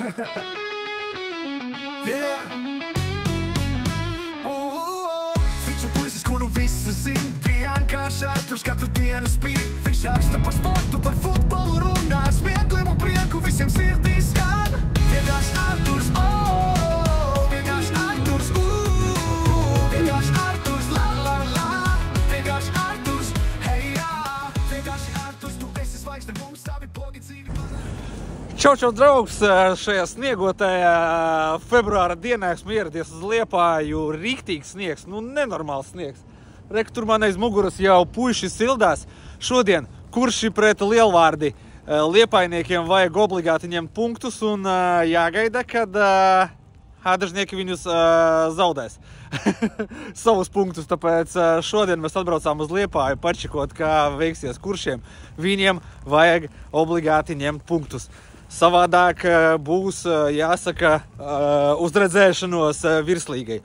Fiču puisis, kuru visi zin, vienkārši Arturs katru dienu spīd. Viņš raksta par sportu, par futbolu runā, smiekliem un prieku visiem sirdīs skan. Vienkārši Arturs, vienkārši Arturs, vienkārši Arturs, la la la. Vienkārši Arturs, hei jā, vienkārši Arturs, tu esi zvaigzne, mums tavi blogi dzīvi. Čau, draugs! Šajā sniegotajā februāra dienā esmu ieradies uz Liepāju. Riktīgs sniegs, nenormāls sniegs. Reku, tur man aiz muguras jau puiši sildās. Šodien kurši pret Lielvārdi. Liepājniekiem vajag obligāti ņemt punktus un jāgaida, kad ādažnieki viņus zaudēs. Savus punktus, tāpēc šodien mēs atbraucām uz Liepāju pačikot, kā veiksies kuršiem. Viņiem vajag obligāti ņemt punktus. Savādāk būs, jāsaka, uzredzēšanos virslīgai.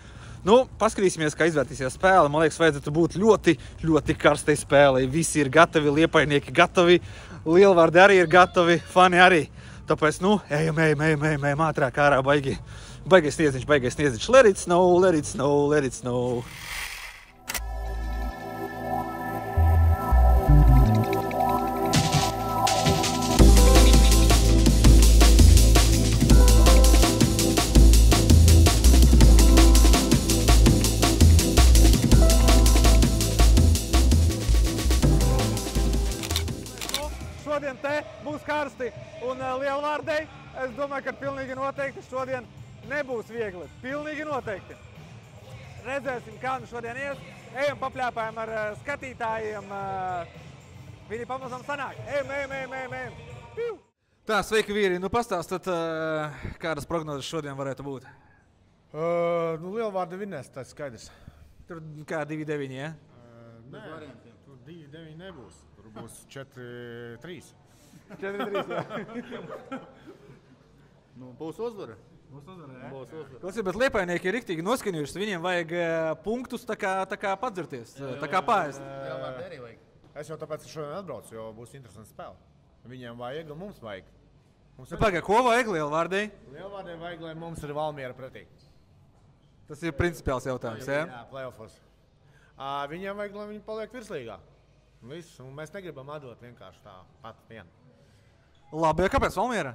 Paskatīsimies, kā izvērtīsies spēle. Man liekas, vajadzētu būt ļoti, ļoti karstai spēlei. Visi ir gatavi, liepājnieki gatavi, Lielvārdi arī ir gatavi, fani arī. Tāpēc, ejam ātrāk ārā, baigais sniedziņš. Let it snow. Šodien te būs karsti un Lielvārdei, es domāju, ka pilnīgi noteikti šodien nebūs viegli. Pilnīgi noteikti. Redzēsim, kā nu šodien ies. Ejam papļāpājam ar skatītājiem. Viņi pamazam sanāk. Ejam. Tā, sveiki vīri. Pastāstat, kādas prognozes šodien varētu būt? Lielvārdi vinnēs, tas skaidrs. Tur kā 2-9, ja? Nē, tur 2-9 nebūs. Tur būs 4-3. 4-3, jā. Būs uzvara. Bet liepājnieki ir riktīgi noskaņojušies. Viņiem vajag punktus tā kā padzirties, tā kā paēst. Lielvārdi arī vajag. Es jau tāpēc šodien atbraucu, jo būs interesants spēle. Viņiem vajag un mums vajag. Pagaid, ko vajag Lielvārdei? Lielvārdei vajag, lai mums ir Valmiera pretī. Tas ir principiāls jautājums, jā? Jā, playoffos. Viņiem vajag, lai viņi paliek virslīgā. Viss, un mēs negribam atdot vienkārši tā pat vienu. Labi, kāpēc Valmiera?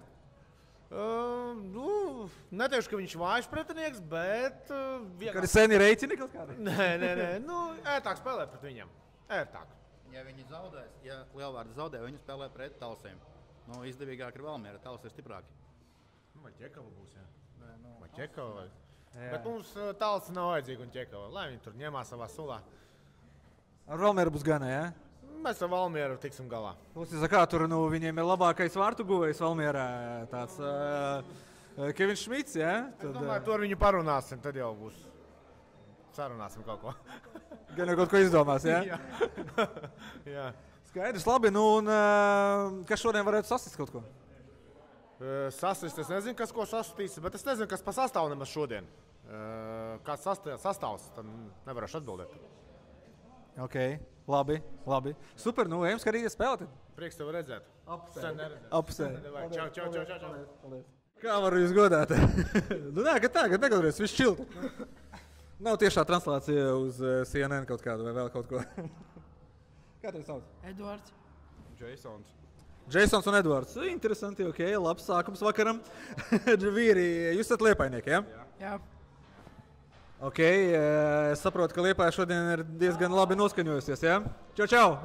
Neteikšu, ka viņš vājš pretinieks, bet... Kad ir seni reicini kaut kādi? Nē. Ērtāk spēlēt pret viņiem. Ērtāk. Ja viņi zaudēs, ja Lielvārdi zaudē, viņi spēlē pret Talsiem. Izdevīgāk ir Valmiera, Talsi ir stiprāki. Vai Ķekava būs, jā? Vai Ķekava vai... Bet mums Talsi nav vajadzīgi un Ķekava, lai viņi tur ņemās savā sulā. Ar Valmieru būs gana, jā? Mēs ar Valmieru tiksim galā. Kā tur viņiem ir labākais vārtu guvējs Valmierā, tāds Kevins Šmits, jā? Es domāju, to ar viņu parunāsim, tad jau būs. Sarunāsim kaut ko. Gan jau kaut ko izdomās, jā? Jā. Skaidrs, labi, un kas šodien varētu sasist kaut ko? Sasist, es nezinu, kas ko sasitīs, bet es nezinu, kas pa sastāvu nemaz šodien. Kāds sastāvs, tad nevarēšu atbildēt. Ok, labi. Super, ejam skatīties spēlēt. Prieks tev redzēt. Apusē. Čau. Kā varu jūs godāt? Kad negadries, viss čilti. Nav tiešā translācija uz CNN kaut kādu vai vēl kaut ko. Kā tev sauc? Edvards. Jasons un Edvards. Interesanti, ok, labs sākums vakaram. Vīri, jūs esat liepājnieki, ja? Jā. Ok, es saprotu, ka Liepāja šodien ir diezgan labi noskaņojusies, ja? Čau!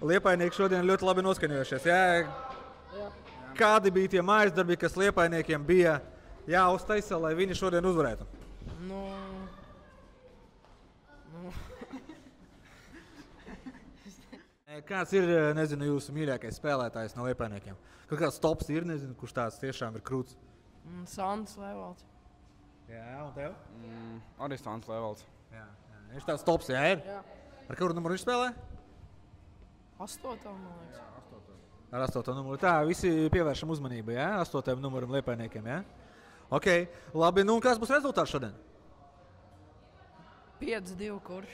Liepājnieki šodien ļoti labi noskaņojušies, ja? Jā. Kādi bija tie mājas darbi, kas liepājniekiem bija jāuztaisa, lai viņi šodien uzvarētu? Kāds ir, nezinu, jūsu mīļākais spēlētājs no liepājniekiem? Kāds tops ir, nezinu, kurš tāds tiešām ir krūts? Sandis Levalds. Jā, un tev? Arī Sandis Levalds. Jā. Viņš tāds tops, jā, ir? Jā. Ar kuru numuru viņš spēlē? 8. man liekas. Ar 8. numuru. Tā, visi pievēršam uzmanību, jā? 8. numuram liepājniekiem, jā? Ok, labi, un kāds būs rezultāts šodien? 5-2 kurš.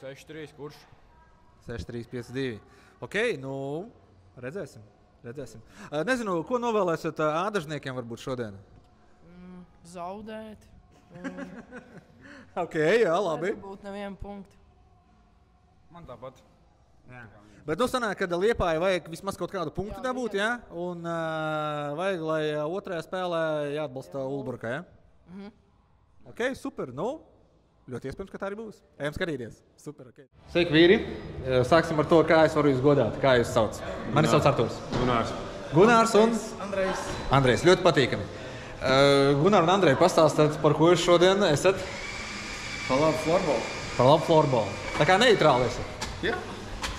6-3 kurš. 6-3, 5-2. Ok, redzēsim. Redzēsim. Nezinu, ko novēlēsiet ādažniekiem varbūt šodien? Zaudēt. Ok, jā, labi. Būt nevienu punktu. Man tāpat. Jā. Bet sanāk, ka Liepāja vajag vismaz kaut kādu punktu dabūt, jā? Un vajag, lai otrajā spēlē jāatbalsta Ulbrukā, jā? Ok, super, ļoti iespējams, ka tā arī būs. Ejam skatīties. Super, ok. Sveiki, vīri. Sāksim ar to, kā es varu jūs godāt. Kā jūs sauc? Mani sauc Arturs. Gunārs un Andrejs. Ļoti patīkami. Gunār un Andrej, pastāstiet, par ko jūs šodien esat? Par labu florbolu. Par labu florbolu. Tā kā neitrāli esat? Jā.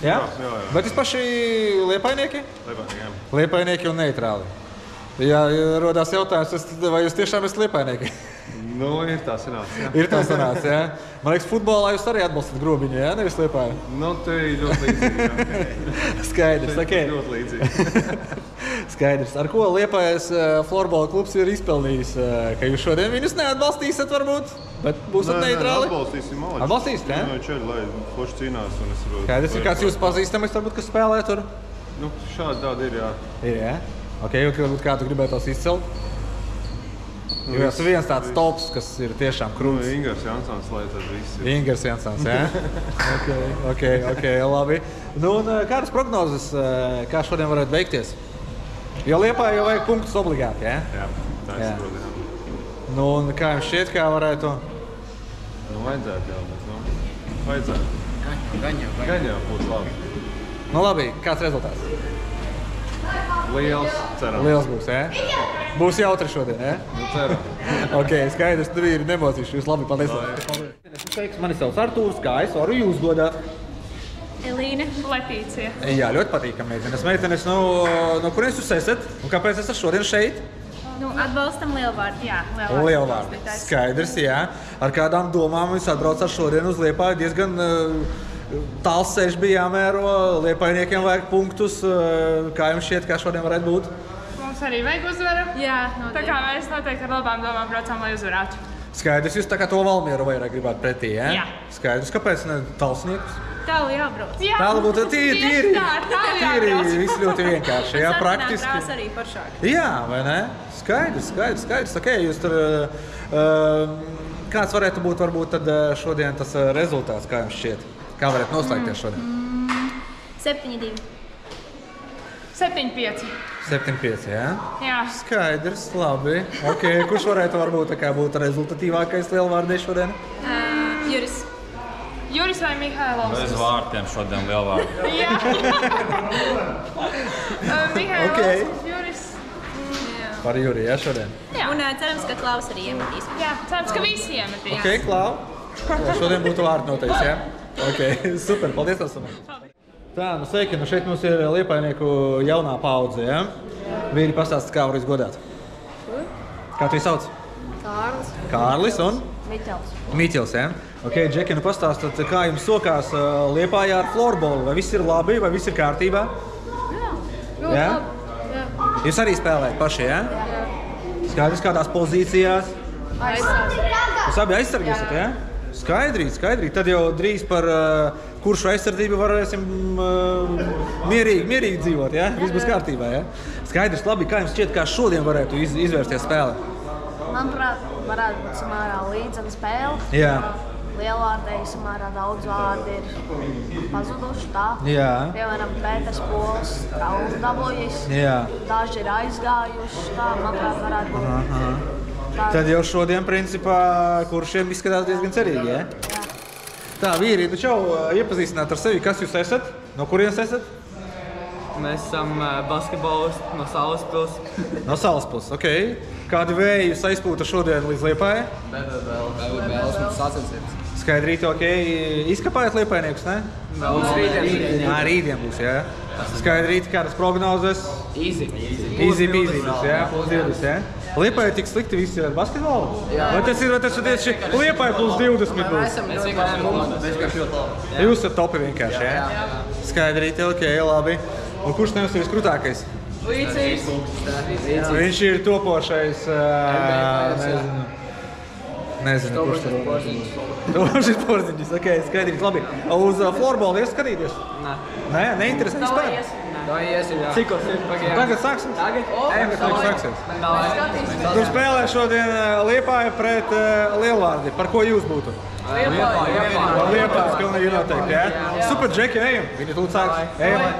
Jā? Bet jūs paši liepainieki? Liepainieki un neitrāli. Jā, rodās jautājums, vai jūs tiešām esat liepainieki? Ir tā sanāca, jā. Ir tā sanāca, jā. Man liekas, futbolā jūs arī atbalstat Grobiņu, jā? Nevis Liepāju? Te ir ļoti līdzīgi, jā. Skaidrs, ok. Ļoti līdzīgi. Skaidrs. Ar ko Liepājas florbola klubs ir izpelnījis? Ka jūs šodien viņus neatbalstīsiet varbūt, bet būsat neitrāli? Atbalstīsim, malači. Atbalstīsiet, jā? Čeļi, lai forši cīnās. Skaidrs, ir kāds jūs pazīstamais, varbūt, kas spēlē tur? Šādi tādi ir, jā. Ir, jā? Ok, varbūt kā tu gribētos izcelt? Jo esmu viens tāds tops, kas ir tiešām krūts. Ingars Jansons, lai tad viss ir. Ingars Jansons, jā? Ok, labi. Un kādas prognozes, kā šodien varētu beigties? Jo Liepāja jau vajag punktus obligāti, jā? Jā, tā ir saproti, jā. Un kā jums šķiet, kā varētu? Vajadzētu jau, bet vajadzētu. Gan jau būtu labi. Labi, kāds rezultāts? Liels, ceram. Liels būs, jā? Būs jautri šodien, jā? Ceram. Ok, skaidrs, tu vīri nemocīšu. Jūs labi, paldies. Mani sauc Artūrs, kā es varu jūs godāt? Elīne, Letīcija. Jā, ļoti patīkam meitenes. Meitenes, no kurienes jūs esat? Un kāpēc esat šodien šeit? Atbalstam Lielvārdu, jā. Lielvārdu. Skaidrs, jā. Ar kādām domām jūs atbraucāt šodien uz Liepāju? Diezgan tāls ceļš bija jāmēro. Liepājniekiem vajag punktus. Kā jums šķiet, kā šodien varētu būt? Mums arī vajag uzvaru. Jā, noteikti. Tā kā mēs noteikti ar labām domām braucām, lai uzvarētu. Skaidrs, jūs tā kā to Valmieru vairāk gribētu pretī, jā? Jā. Skaidrs, kāpēc ne Talsniekus? Tālu jābrauc. Jā, Tālu būtu tīri, viss ļoti vienkārši, jā, praktiski. Krāsa arī foršāk. Jā, vai ne? Skaidrs. Ok, jūs tur, kāds varētu būt varbūt tad šodien tas rezultāts, kā jums šķiet? Kā varētu noslēgties šodien? 7-2. 7-5. 7-5, jā? Jā. Skaidrs, labi. Ok, kurš varētu varbūt tā kā būt rezultatīvākais Lielvārdē šodien? Juris vai Mihailovs? Bez vārtiem šodien Lielvārdu. Jā. Mihailovs, Juris. Par Juri, jā, šodien? Jā. Un cerams, ka Klaus arī iemetīs. Jā, cerams, ka visi iemetīs. Ok, Klau. Šodien būtu vārdu noteikts, jā? Ok, super, paldies tev. Tā, sveiki, šeit mums ir liepājnieku jaunā paudze, jā? Vīri pastāstīt, kā var izgodāt. Kā tu sauc? Kārlis un? Miķels, jā? Ok, Džeki, pastāstīt, kā jums sokās Liepājā ar florbolu? Vai viss ir labi, vai viss ir kārtībā? Jā. Jūs arī spēlējat paši, jā? Skaidrs, kādās pozīcijās? Jūs abi aizsargi esat, jā? Skaidrīt. Tad jau drīz par kuršu aizsardzību varēsim mierīgi dzīvot, jā? Viss būs kārtībā, jā? Skaidrs, labi, kā jums šķiet, kā šodien varētu izvērsties spēle? Manuprāt, varētu būt samērā līdzena spēle. Jā. Lielvārdei samērā daudz vārdi ir pazuduši, tā. Jā. Piemēram, Pēters Pols traumu dabūjis. Jā. Daži ir aizgājuši, tā, manuprāt, varētu būt. Tad jau šodien, principā, kuršiem izskatās diezgan cerīgi, jā? Jā. Tā, vīri, nu čau, iepazīstināt ar sevi, kas jūs esat? No kurienes esat? Mēs esam basketbolisti no Salaspils. No Salaspils, ok. Kādi vēji jūs aizpūta šodien līdz Liepājai? Vēlas mums sacensības. Skaidrīt, ok. Izkapājat Liepājniekus, ne? Mums rītdien. Rītdien būs, jā. Skaidrīt, kādas prognozes? Easy būs, jā. Plus 20, jā. Liepāja tik slikti visi ar basketbolu? Jā. Vai tas ir tieši Liepāja plus 20 būs? Mēs vienkārši ļoti labi. Jūs esat topi vienkārši, jā? Skaidrīt, ok, labi. Un kurš tev ir viskrūtākais? Līdzīgs. Viņš ir topošais, nezinu, kurš tur ir. Topošais porziņš, ok, skaidrīt, labi. Uz florbolu ies skatīties? Nē. Nē, neinteresē spēlēt? Tā iesim, jā. Cikos ir pagaidām? Tagad sāksim? Tagad sāksies. Tu spēlē šodien Liepāja pret Lielvārdi. Par ko jūs būtu? Liepāja, pilnīgi noteikti, jā? Super, Džeki, ejam. Viņi tūlīt sāks. Ejam.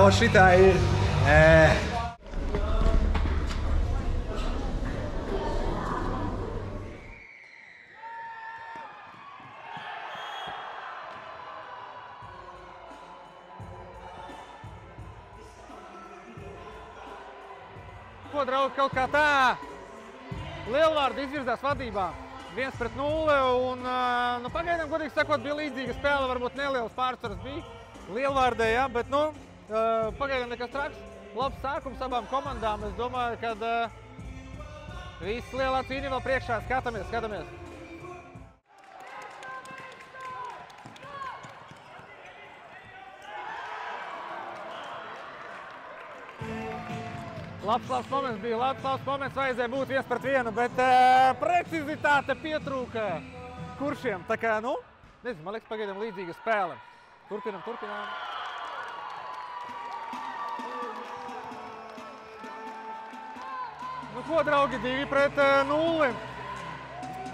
O šitā ir. Ko, draugi, kaut kā tā Lielvārdi izvirzās vadībā 1-0 un, pagaidām, godīgi sakot, bija līdzīga spēle, varbūt nelielas pārsvaras bija Lielvārdē, jā, bet, pagaidām nekas traks, labs sākums abām komandām, es domāju, kad viss lielā cīņa vēl priekšā, skatāmies. Labs moments bija, labs moments vajadzēja būt 1-1, bet precizitāte pietrūka kuršiem. Tā kā, nezinu, man liekas, pagaidām līdzīga spēle. Turpinam. Ko, draugi, 2-0.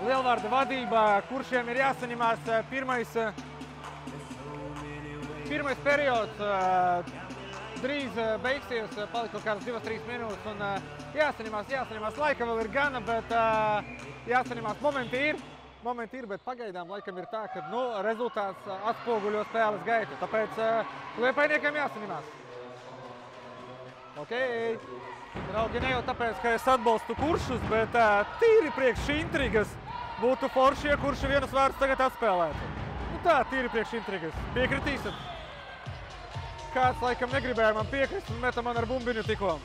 Lielvārda vadībā, kuršiem ir jāsaņemās pirmais periods. Drīz beigsies, palika kaut kādas 2-3 minūtes un jāsaņemās. Laika vēl ir gana, bet jāsaņemās. Momenti ir, bet pagaidām laikam ir tā, ka rezultāts atspoguļo spēles gaitu. Tāpēc Liepājniekam jāsaņemās. Ok, draugi, ne jau tāpēc, ka es atbalstu kuršus, bet tīri priekš intrigas būtu forši, ja kurši vienas vārds tagad atspēlētu. Tā, tīri priekš intrigas. Piekritīsiet? Kāds laikam negribēja man piekrist un meta man ar bumbiņu tikko.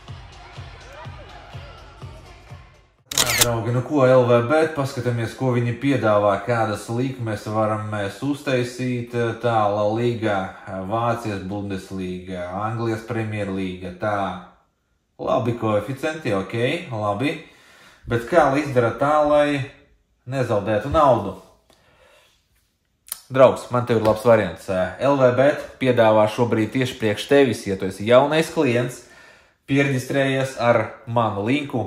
Draugi, ko LVB, paskatāmies, ko viņi piedāvā, kādas likmes varam mēs uztaisīt. Tā, La Liga, Vācijas Bundesliga, Anglijas Premjerlīga, tā. Labi koeficienti, ok, labi. Bet kā izdara tā, lai nezaudētu naudu? Draugs, man tev ir labs variants. LVB piedāvā šobrīd tieši priekš tevis, ja tu esi jaunais klients, pierģistrējies ar manu linku,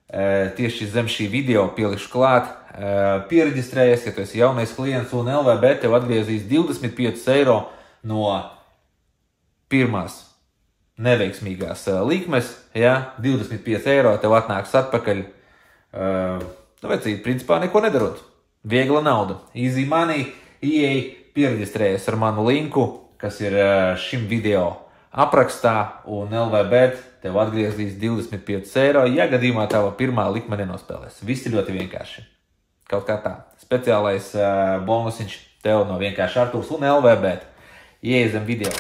tieši zem šī video pielikšu klāt, pierģistrējies, ja tu esi jaunais klients, un LVB tev atgriezīs 25 eiro no pirmās neveiksmīgās likmes, ja, 25 eiro tev atnāks atpakaļ, vecīt, principā neko nedarot. Viegla nauda, easy money. Ieej, pierģistrējies ar manu linku, kas ir šim video aprakstā, un LVB tev atgriezīs 25 eiro, ja gadījumā tava pirmā likme nenospēlēs. Viss ir ļoti vienkārši. Kaut kā tā. Speciālais bonusiņš tev no vienkārši Artūrs un LVB. Ieej zem video.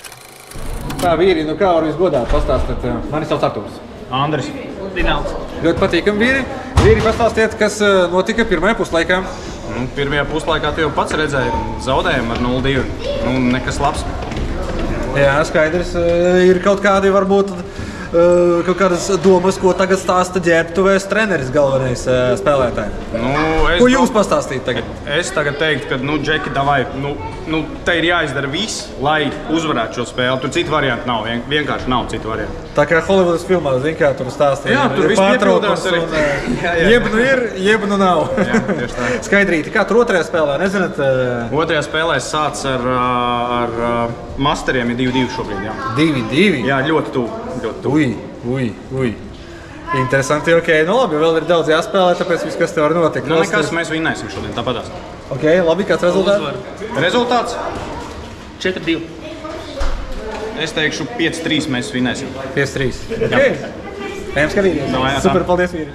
Tā, vīri, kā var visgodā pastāstīt? Mani sauc Artūrs. Andris. Dināls. Ļoti patīkam, vīri. Vīri, pastāstiet, kas notika pirmajā puslaikā. Pirmajā puslaikā tu jau pats redzēji, zaudējumu ar 0-2. Nekas labs. Jā, skaidrs. Ir kaut kādi varbūt kaut kādas domas, ko tagad stāsta ģērbtuvēs treneris galvenais spēlētāji. Ko jūs pastāstīt tagad? Es tagad teiktu, ka, Džeki, davai, te ir jāizdara viss, lai uzvarētu šo spēli. Tur citu variantu nav, vienkārši nav citu variantu. Tā kā Hollywoodas filmā, kā tur stāstīja. Jā, tur viss piepildās arī. Jeb nu ir, jeb nu nav. Jā, tieši tā. Skaidrīti, kā tur otrajā spēlē, nezināt? Otrajā spēlē sāc ar masteriem ir 2-2 šobrīd, jā. 2-2? Jā, ļoti tuvu. Ui. Interesanti, ok. Labi, vēl ir daudz jāspēlē, tāpēc viss, kas te var notikt. Nekas, mēs vinnēsim šodien, tāpatās. Ok, labi, kāds rezultāts? Rezultāts? 4-2. Es teikšu 5-3 mēs vinnēsim. 5-3. Ok. Ejam skatīties. Super, paldies, vīri.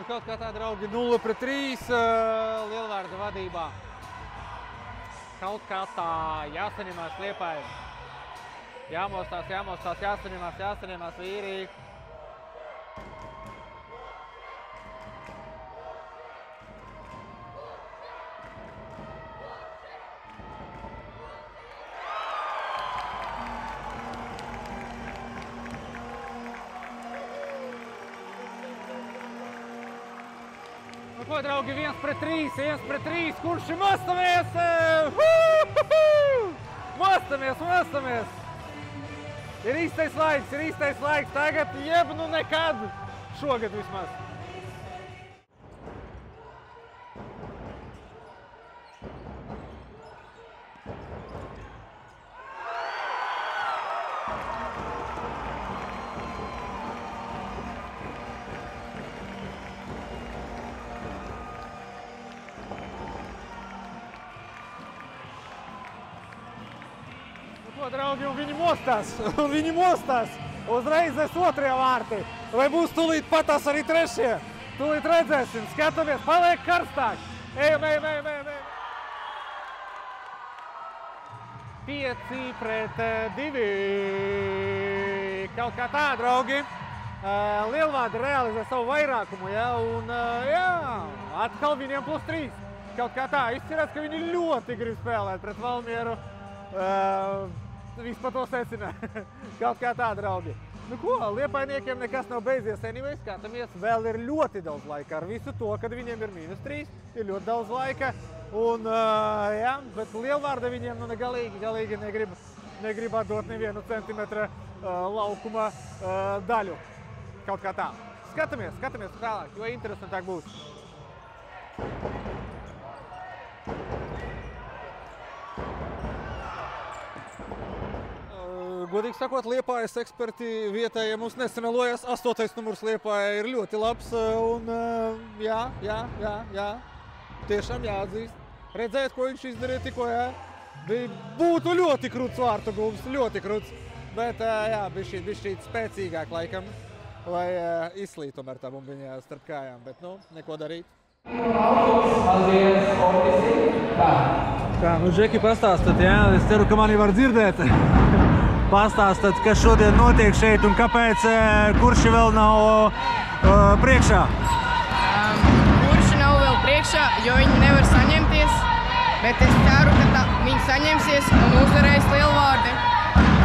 Kaut kā tā, draugi, 0-3 Lielvārda vadībā. Kaut kā tā, jāsaņemās Liepāja. Jāmostās, jāsaņemās vīri. Ko, draugi, 1 pret 3, kurš ir mostamies? Mostamies! Ir īstais laiks, tagad jeb nu nekad, šogad vismaz. Draugi, un viņi mostās, uzreiz otrajā vārtī. Vai būs tūlīt patās arī trešie? Tūlīt redzēsim, skatāmies, paliek karstāk. Ejam. 5 pret 2. Kaut kā tā, draugi. Lielvārdi realizē savu vairākumu, ja, un atkal viņiem +3. Kaut kā tā, izcerās, ka viņi ļoti grib spēlēt pret Valmieru. Viss pa to secina. Kaut kā tā, draugi. Nu ko, Liepainiekiem nekas nav beidzies. Anyway, skatāmies, vēl ir ļoti daudz laika. Ar visu to, kad viņiem ir -3, ir ļoti daudz laika. Un, bet Lielvārde viņiem nu galīgi negrib atdot nevienu centimetra laukuma daļu. Kaut kā tā. Skatāmies tālāk, jo interesantāk būs. Godīgi sakot, Liepājas eksperti vietējie mums nesanalojas. 8. numurs Liepājai ir ļoti labs un jā. Tiešām jāatzīst. Redzēt, ko viņš izdarīja tikko, jā. Būtu ļoti krūts vārtu guvs, ļoti krūts. Bet bišķīt spēcīgāk laikam, lai izslīt tomēr tā bumbiņā starp kājām. Bet, nu, neko darīt. Tā, nu, Džeki, pastāstat, jā? Es ceru, ka mani var dzirdēt. Pastāstat, kas šodien notiek šeit un kāpēc kurši vēl nav priekšā? Kurši nav vēl priekšā, jo viņi nevar saņemties, bet es ceru, ka viņi saņemsies un uzvarēs Lielvārdi,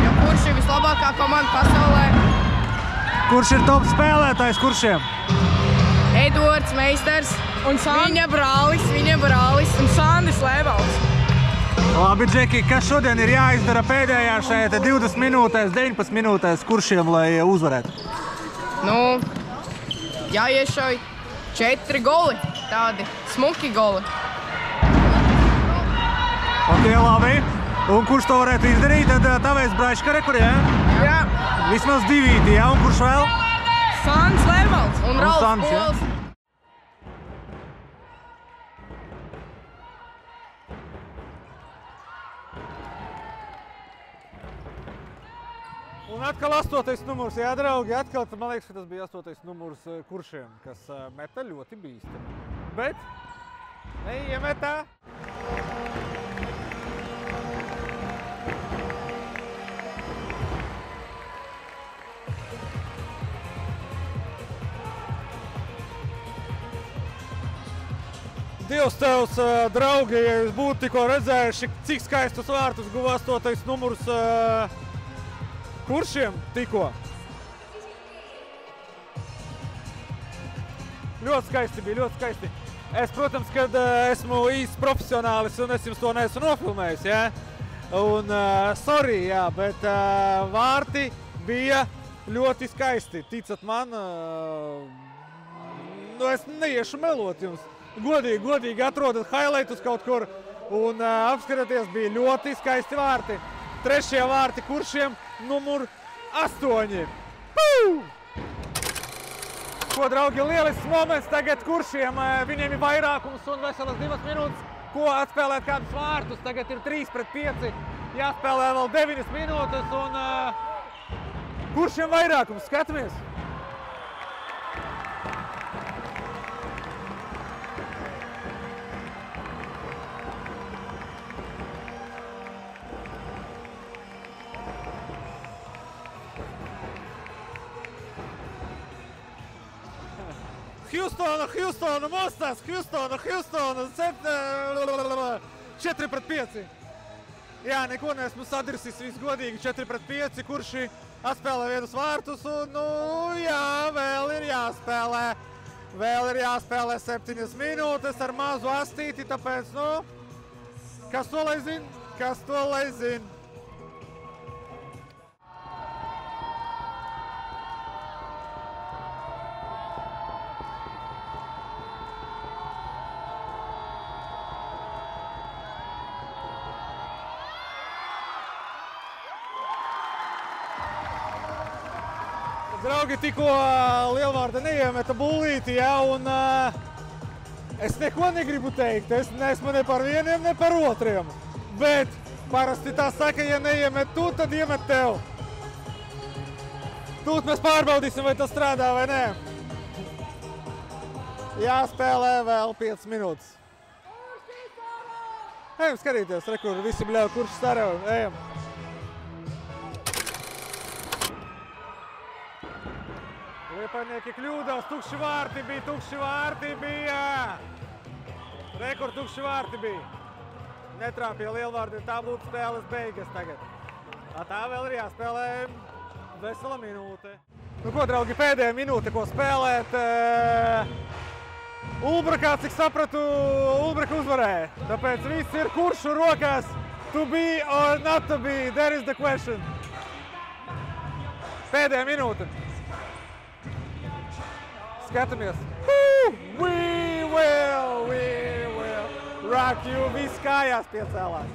jo kurši ir vislabākā komanda pasaulē. Kurš ir top spēlētājs kuršiem? Edvards Meistars un viņa brālis un Sandis Lēvalds. Labi, Džeki, kas šodien ir jāizdara pēdējā šeit 20 minūtēs, 19 minūtēs kuršiem, lai uzvarētu? Nu, jāiešauj 4 goli, tādi smuki goli. Ok, labi. Un kurš to varētu izdarīt? Tad tavējs Braiškare, kur, jā? Jā. Vismaz 2, jā? Un kurš vēl? Sandis Lēvalds un Rauls Pols. Un atkal 8. numurs, jā, draugi, atkal, man liekas, ka tas bija 8. numurs kuršiem, kas meta ļoti bīstami. Bet neiemetā. Dievs tevs, draugi, ja jūs būtu tikko redzējuši, cik skaistus vārtus guva 8. numurs kuršiem tikko. Ļoti skaisti bija, ļoti skaisti. Es, protams, kad esmu īsts profesionālis un es jums to neesmu nofilmējis, jā. Un, sorry, jā, bet vārti bija ļoti skaisti. Ticat man, nu es neiešu melot jums. Godīgi atrodat highlightus kaut kur un apskatieties, bija ļoti skaisti vārti. Trešie vārti kuršiem, numur 8. Ko, draugi, lielisks moments tagad kuršiem. Viņiem ir vairākums un veselas 2 minūtes, ko atspēlēt kādus vārtus. Tagad ir 3 pret 5, jāspēlē vēl 9 minūtes un kuršiem vairākums, skatāmies. Hjustona, mostās, Hjustona, 4 pret 5. Jā, neko neesmu sadirsis, viss godīgi, 4 pret 5, kurši atspēlē vienus vārtus un, nu, jā, vēl ir jāspēlē. Vēl ir jāspēlē 7 minūtes ar mazu astīti, tāpēc, kas to lai zina? Kas to lai zina? Draugi, tikko Lielvārda neiemeta bullīti, un es neko negribu teikt. Es neesmu ne par vieniem, ne par otriem. Bet parasti tā saka, ja neiemet tu, tad iemet tev. Tūt mēs pārbaudīsim, vai tas strādā vai nē. Jāspēlē vēl 5 minūtes. Ejam skatīties, kur visi bļauj, kurš starē. Ejam. Liepainieki kļūdās, tukši vārti bija. Kur tukši vārti bija. Netrāpīja Lielvārdi, tā būtu spēles beigas tagad. Tā vēl ir jāspēlē vesela minūte. Ko, draugi, pēdējā minūte, ko spēlēt. Ulbrakā, cik sapratu, Ulbraka uzvarēja. Tāpēc viss ir kuršu rokās. To be or not to be, there is the question. Pēdējā minūte. Skatāmies. We will rock you. Viss kājās piecēlās.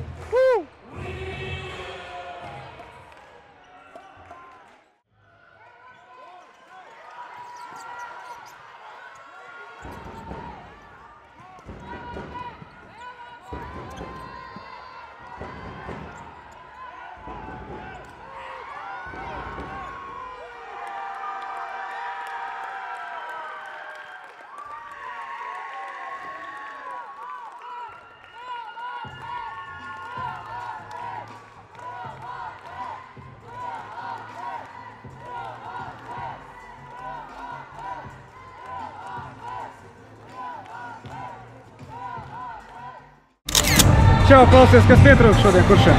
Čau, klausies, kas pietrūks šodien kuršiem?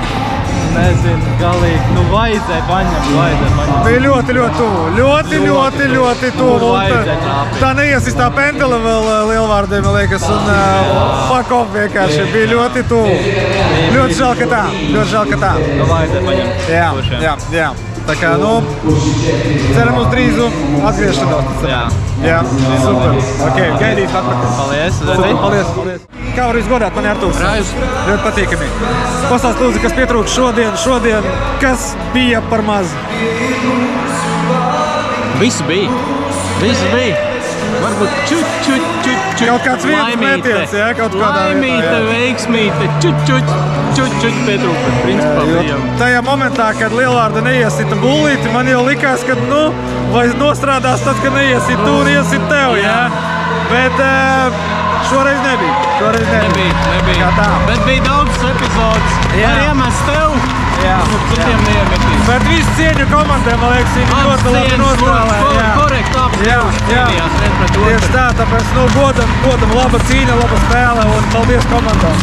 Nezinu, galīgi, vajadzēja paņemt. Bija ļoti tuvu. Tā neiesistā pendela vēl Lielvārdiem, man liekas, un fuck off vienkārši. Bija ļoti tuvu. Ļoti žēl, ka tā. Vajadzēja paņemt. Jā. Tā kā, ceram uz drīzu atgriešanos. Jā, super. Ok, gaidīs atpakaļ. Paldies. Kā var izgodāt mani Artūrs? Ļoti patīkami. Pastāst lūdzu, kas pietrūks šodien, kas bija par maz? Viss bija. Varbūt čut. Kaut kāds viens metiens, jā? Kaut kādā laimīte, veiksmīte, čut pietrūka. Principā bija. Tajā momentā, kad Lielvārda neiesita bullīti, man jau likās, ka, vai nostrādās tad, kad neiesita tu un iesit tev, jā? Bet šoreiz nebija. Nebija. Bet bija daudz epizodes. Var iemest tev. Citiem neiemetīs. Bet visu cieņu komandēm, man liekas, viņi ļoti labi nostrālē. Korekti apspēlējās viens pret otru. Tieši tā, tāpēc godam laba cīņa, laba spēle un paldies komandām.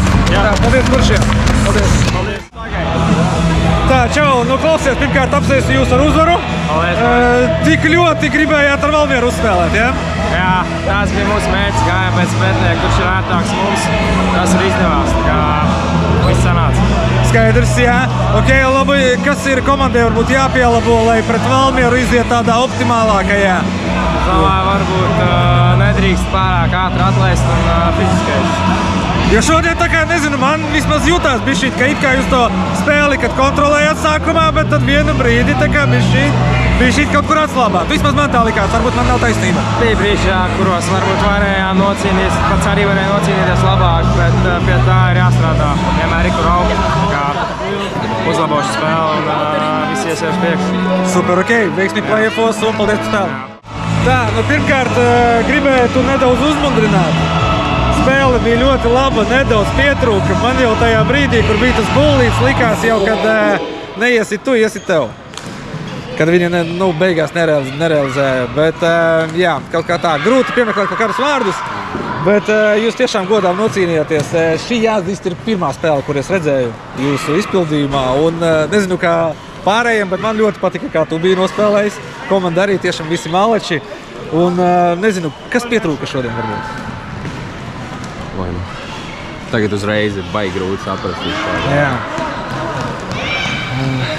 Paldies kuršiem. Paldies. Tā, čau, klausies, pirmkārt apsveicu jūs ar uzvaru. Tik ļoti gribējāt ar Valmieru uzspēlēt, jā? Jā, tās bija mūsu mērķis, gājām pēc pretinieka, kurš ir ērtāks mums. Tas ir izdevās, tā kā viss sanāca. Skaidrs, jā. Ok, labi, kas ir komandai varbūt jāpielabo, lai pret Valmieru iziet tādā optimālākajā? Domāju, varbūt nedrīkst pārāk ātri atlaist un fiziskais. Jo šodien tā kā, nezinu, man vismaz jutās bišķīt, ka it kā jūs to spēli, kad kontrolējāt sākumā, bet tad vienu brīdi tā kā bišķīt kaut kur atslābāt. Vismaz man tā likās, varbūt man nav taisnība. Bija brīži, jā, kuros varbūt varējām nocīnīties, pats arī varēja nocīnīties labāk, bet pie tā ir jāstrādā. Vienmēr ir kur augt, kā uzlabošu spēli un visi ies uz priekšu. Super, ok, veiksmīgi play-offos un paldies par spēli. Tā, pirmkārt gribētu nedaudz uzmundrināt. Spēle bija ļoti laba, nedaudz pietrūka. Man jau tajā brīdī, kur bija tas bullīts, likās jau, kad neiesit tu, iesit tev. Kad viņi beigās nerealizēja. Bet, jā, kaut kā tā grūti piemeklēt kaut kādus vārdus. Bet jūs tiešām godām nocīnījāties. Šī jāatzīst ir pirmā spēle, kur es redzēju jūsu izpildījumā. Un nezinu, kā pārējiem, bet man ļoti patika, kā tu biji nospēlējis. Komanda arī tiešām visi maleči. Un nezinu, kas pietrūka šodien varbūt? Vai nu. Tagad uzreiz ir baigi grūti saprast. Jā.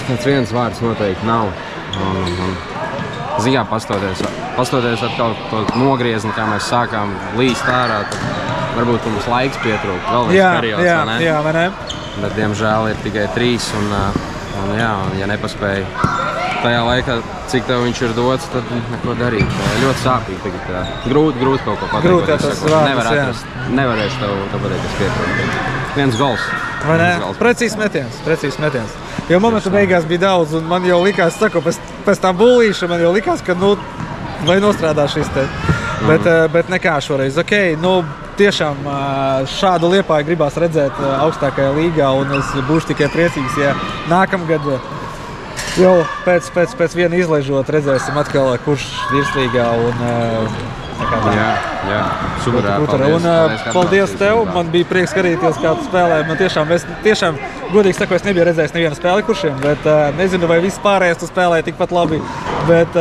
Tāds viens vārds noteikti nav. Zīgā pastoties atkal to nogriezni, kā mēs sākām līst ārā, tad varbūt mums laiks pietrūkt. Vēl viens periods, vai ne? Jā, vai ne? Bet, diemžēl, ir tikai 3 un ja nepaspēja tajā laikā, cik tev viņš ir dots, tad neko darīt. Ļoti sāpīgi tagad. Grūti kaut ko pateikt. Grūti tas vārds, Nevarēšu tev pateikt, kas pietrūkt. Viens gols. Vai ne? Precīzs metiens. Jo momentu beigās bija daudz, un man jau likās, pēc tam bullīša, man jau likās, ka, vai nostrādā šis te. Bet nekā šoreiz. Tiešām šādu Liepāju gribās redzēt augstākajā līgā, un es būšu tikai priecīgs, ja nākamgad jau pēc viena izlaižot redzēsim atkal, kurš virslīgā un Jā, super. Paldies tev, man bija prieks skatīties, kā tu spēlē. Man tiešām, godīgi sakot, es nebiju redzējis nevienu spēli kuršiem, bet nezinu, vai viss pārējais tu spēlēji tikpat labi, bet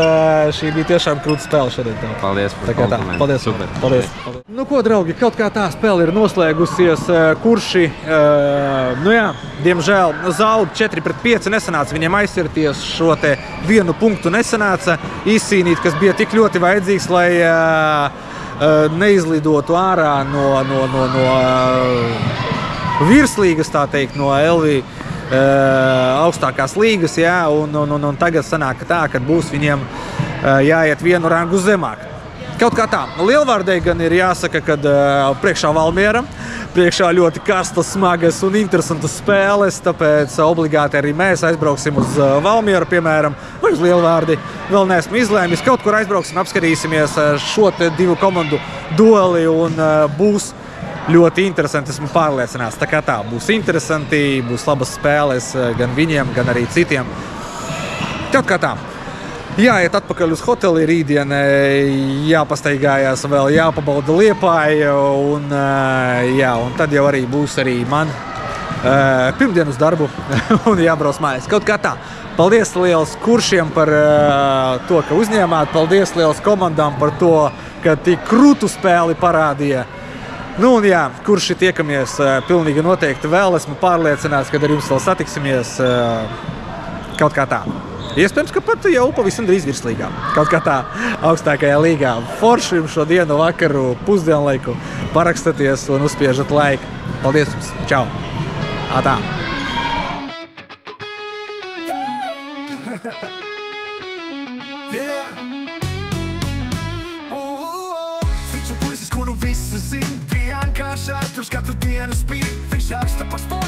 šī bija tiešām krūta spēle šodien. Paldies par komplimentu. Paldies. Super. Paldies. Nu ko, draugi, kaut kā tā spēle ir noslēgusies, kurši, diemžēl zaud 4-5 nesanāca, viņiem aizsirties šo te 1 punktu nesanāca izcīnīt, kas bija tik ļoti vajadzīgs, lai neizlidotu ārā no virslīgas, tā teikt, no LV augstākās līgas, un tagad sanāk tā, ka būs viņiem jāiet 1 rangu zemāk. Kaut kā tā. Lielvārdei gan ir jāsaka, ka priekšā Valmiera, priekšā ļoti karstas, smagas un interesantas spēles, tāpēc obligāti arī mēs aizbrauksim uz Valmieru, piemēram, vai uz Lielvārdi. Vēl neesmu izlēmis, kaut kur aizbrauksim, apskatīsimies šo te 2 komandu dueli un būs ļoti interesanti, esmu pārliecināts. Tā kā tā, būs interesanti, būs labas spēles gan viņiem, gan arī citiem. Kaut kā tā. Jāiet atpakaļ uz hoteli rītdien, jāpastaigājās vēl, jāpabauda Liepāja, un tad jau arī būs arī man pirmdien uz darbu un jābrauc mājās. Kaut kā tā. Paldies liels kuršiem par to, ka uzņēmāt. Paldies liels komandām par to, ka tik krūtu spēli parādīja. Kurši tiekamies pilnīgi noteikti vēl. Esmu pārliecināts, ka ar jums vēl satiksimies kaut kā tā. Iespējams, ka pat jau pavisam drīz virslīgā. Kaut kā tā augstākajā līgā. Forši jums šo dienu, vakaru, pusdienlaiku parakstaties un uzspiežat laiku. Paldies jums. Čau. Atā. Viņš ir puisis, kuru visi zin, vienkārši aizturs katru dienu spīd. Viņš raksta par sportu.